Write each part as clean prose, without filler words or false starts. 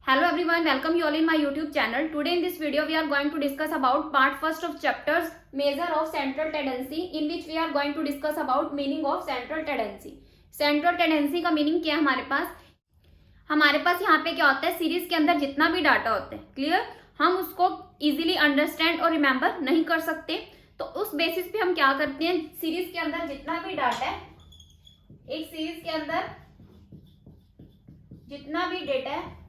Hello everyone, welcome you all in my YouTube channel. Today in this video we are going to discuss about part first of chapters measure of central tendency, in which we are going to discuss about meaning of central tendency. Central tendency का meaning क्या है हमारे पास यहाँ पे क्या होता है, series के अंदर जितना भी डाटा होता है, क्लियर, हम उसको इजीली अंडरस्टैंड और रिमेंबर नहीं कर सकते। तो उस बेसिस पे हम क्या करते हैं, सीरीज के अंदर जितना भी डाटा है, एक सीरीज के अंदर जितना भी डेटा है,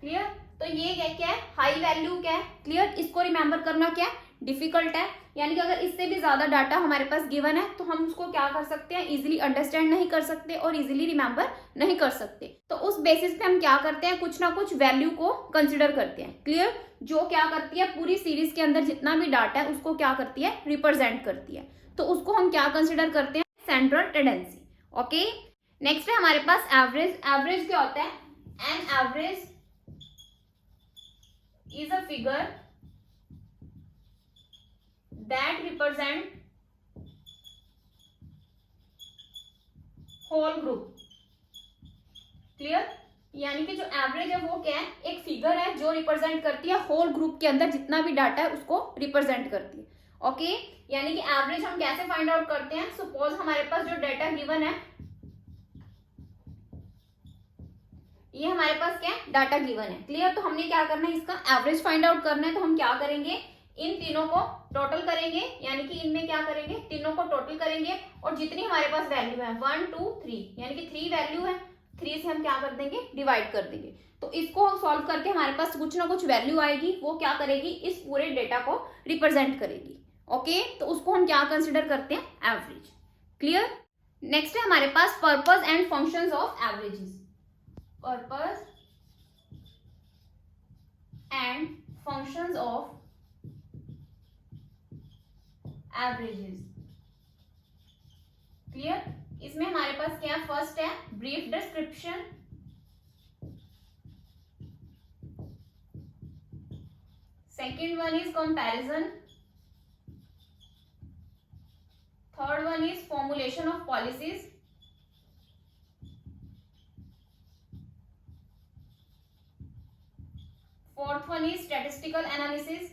क्लियर, तो ये क्या है, हाई वैल्यू क्या है, क्लियर, इसको रिमेंबर करना क्या है, डिफिकल्ट है। यानी कि अगर इससे भी ज्यादा डाटा हमारे पास गिवन है तो हम उसको क्या कर सकते हैं, इजीली अंडरस्टैंड नहीं कर सकते और इजीली रिमेंबर नहीं कर सकते। तो उस बेसिस पे हम क्या करते हैं, कुछ ना कुछ वैल्यू को कंसिडर करते हैं, क्लियर, जो क्या करती है, पूरी सीरीज के अंदर जितना भी डाटा है उसको क्या करती है, रिप्रेजेंट करती है। तो उसको हम क्या कंसिडर करते हैं, सेंट्रल टेंडेंसी। ओके, नेक्स्ट है हमारे पास एवरेज। एवरेज क्या होता है, an average is a figure that represent whole group, clear. यानी कि जो एवरेज है वो क्या है, एक फिगर है जो रिप्रेजेंट करती है होल ग्रुप के अंदर जितना भी डाटा है उसको रिप्रेजेंट करती है। ओके, यानी कि एवरेज हम कैसे फाइंड आउट करते हैं, सपोज हमारे पास जो डाटा गिवन है, ये हमारे पास क्या है, डाटा गिवन है, क्लियर। तो हमने क्या करना है, इसका एवरेज फाइंड आउट करना है। तो हम क्या करेंगे, इन तीनों को टोटल करेंगे, यानी कि इनमें क्या करेंगे, तीनों को टोटल करेंगे और जितनी हमारे पास वैल्यू है 1 2 3, यानी कि 3 वैल्यू है, 3 से हम क्या कर देंगे, डिवाइड कर देंगे। तो इसको सॉल्व करके हमारे पास कुछ ना कुछ वैल्यू आएगी, वो क्या करेगी, इस पूरे डेटा को रिप्रेजेंट करेगी। ओके, तो उसको हम क्या कंसिडर करते हैं, एवरेज, क्लियर। नेक्स्ट है हमारे पास purpose and functions of averages. Purpose and functions of averages, clear. इसमें हमारे पास क्या, फर्स्ट है brief description, second one is comparison, third one is formulation of policies, fourth one is statistical analysis,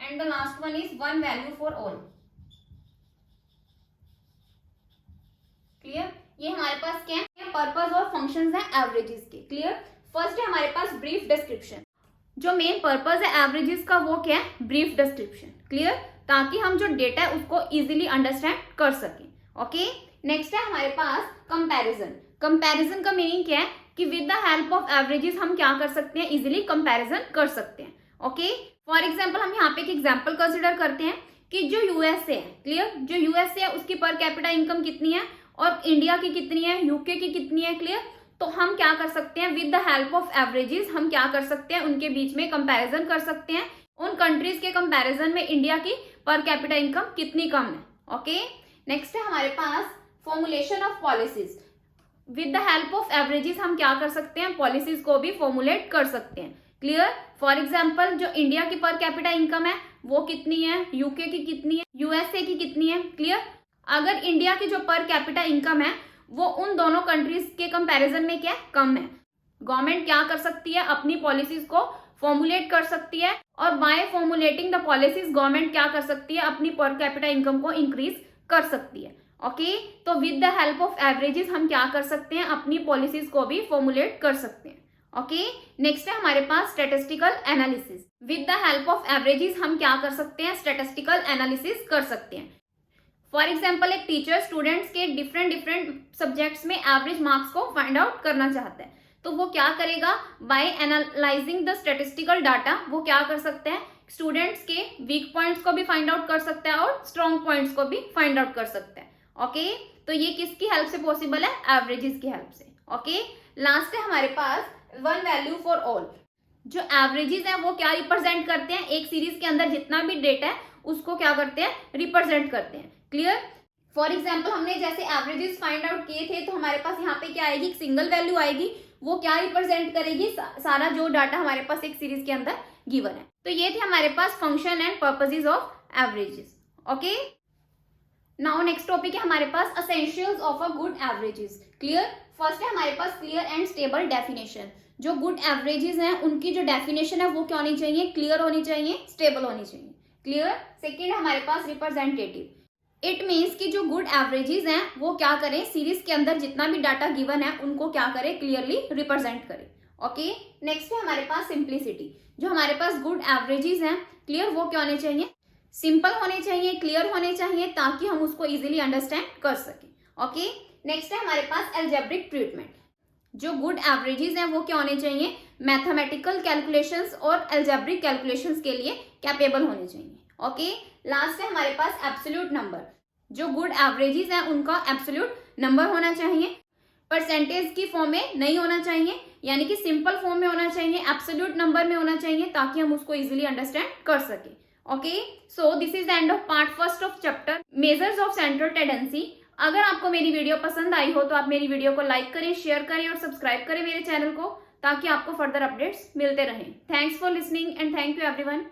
and the last one is one value for all, clear. ये हमारे पास क्या है, पर्पस और फंक्शंस हैं एवरेजेस के, clear. First है हमारे पास ब्रीफ डिस्क्रिप्शन। जो मेन पर्पस है एवरेजेस का वो क्या है, ब्रीफ डिस्क्रिप्शन, क्लियर, ताकि हम जो डेटा है उसको इजीली अंडरस्टैंड कर सकें। ओके, नेक्स्ट है हमारे पास कंपैरिजन। कंपैरिजन का मीनिंग क्या है कि with the help of averages हम क्या कर सकते हैं, इजीली कंपैरिजन कर सकते हैं। ओके, फॉर एग्जांपल हम यहाँ पे एक एग्जांपल कंसिडर करते हैं कि जो यूएसए है, क्लियर, जो यूएसए है उसकी पर कैपिटा इनकम कितनी है और इंडिया की कितनी है, यूके की कितनी है, क्लियर। तो हम क्या कर सकते हैं, with the help of averages हम क्या कर सकते हैं, उनके बीच में कंपैरिजन कर सकते हैं। उन कंट्रीज के कंपैरिजन में इंडिया की पर कैपिटा इनकम कितनी कम है। ओके, नेक्स्ट है हमारे पास formulation of policies. With the help of averages हम क्या कर सकते हैं, पॉलिसीज को भी फॉर्मुलेट कर सकते हैं, क्लियर। फॉर एग्जांपल जो इंडिया की पर कैपिटा इनकम है वो कितनी है, यूके की कितनी है, यूएसए की कितनी है, क्लियर। अगर इंडिया की जो पर कैपिटा इनकम है वो उन दोनों कंट्रीज के कंपैरिजन में क्या कम है, गवर्नमेंट क्या कर सकती है, अपनी पॉलिसीज को फॉर्मुलेट कर सकती है और by formulating the policies government क्या कर सकती है, अपनी पर कैपिटा इनकम को इंक्रीज कर सकती है। ओके, तो with the help of averages हम क्या कर सकते हैं, अपनी पॉलिसीज को भी फॉर्मुलेट कर सकते हैं। ओके, नेक्स्ट है हमारे पास statistical analysis. With the help of averages हम क्या कर सकते हैं, स्टैटिस्टिकल एनालिसिस कर सकते हैं। फॉर एग्जाम्पल एक टीचर स्टूडेंट्स के डिफरेंट सब्जेक्ट्स में एवरेज मार्क्स को फाइंड आउट करना चाहता है, तो वो क्या करेगा, by analysing the statistical data वो क्या कर सकते हैं, स्टूडेंट्स के वीक पॉइंट्स को भी फाइंड आउट कर सकता है और स्ट्रॉन्ग पॉइंट्स को भी फाइंड आउट कर सकता है। ओके, तो ये किसकी हेल्प से पॉसिबल है, एवरेजेस की हेल्प से। ओके, लास्ट है हमारे पास वन वैल्यू फॉर ऑल। जो एवरेजेस है वो क्या रिप्रेजेंट करते हैं, एक सीरीज के अंदर जितना भी डेटा है उसको क्या करते हैं, रिप्रेजेंट करते हैं, क्लियर। फॉर एग्जाम्पल हमने जैसे एवरेजेस फाइंड आउट किए थे, तो हमारे पास यहाँ पे क्या आएगी, सिंगल वैल्यू आएगी, वो क्या रिप्रेजेंट करेगी, सारा जो डाटा हमारे पास एक सीरीज के अंदर गिवन है। तो ये थे हमारे पास function and purposes of averages. Okay, now next topic है हमारे पास essentials of a good averages. Clear, first है हमारे पास क्लियर एंड स्टेबल डेफिनेशन। जो गुड एवरेजेस हैं उनकी जो डेफिनेशन है वो क्या होनी चाहिए, क्लियर होनी चाहिए, स्टेबल होनी चाहिए। क्लियर, सेकंड है हमारे पास रिप्रेजेंटेटिव। इट मीन्स कि जो गुड एवरेजेस हैं वो क्या करें, सीरीज के अंदर जितना भी डाटा गिवन है उनको क्या करें, क्लियरली रिप्रेजेंट करें। ओके, नेक्स्ट है हमारे पास सिंप्लिसिटी। जो हमारे पास गुड एवरेजेस हैं क्लियर वो क्या होने चाहिए, सिंपल होने चाहिए, क्लियर होने चाहिए, ताकि हम उसको इजीली अंडरस्टैंड कर सकें। ओके, नेक्स्ट है हमारे पास एल्जेब्रिक ट्रीटमेंट। जो गुड एवरेजेस हैं वो क्या होने चाहिए, मैथमेटिकल कैलकुलेशंस और एल्जेब्रिक कैलकुलेशंस के लिए कैपेबल होने चाहिए। ओके, लास्ट है हमारे पास एब्सोल्यूट नंबर। जो गुड एवरेजेस हैं उनका एब्सोल्यूट नंबर होना चाहिए, परसेंटेज की फॉर्म में नहीं होना चाहिए, यानी कि सिंपल फॉर्म में होना चाहिए, एब्सोल्यूट नंबर में होना चाहिए, ताकि हम उसको इजीली अंडरस्टैंड कर सके। Okay, so this is the end of part first of chapter measures of central tendency. अगर आपको मेरी वीडियो पसंद आई हो तो आप मेरी वीडियो को लाइक करें, शेयर करें और सब्सक्राइब करें मेरे चैनल को, ताकि आपको फर्दर अपडेट्स मिलते रहें। Thanks for listening and thank you everyone.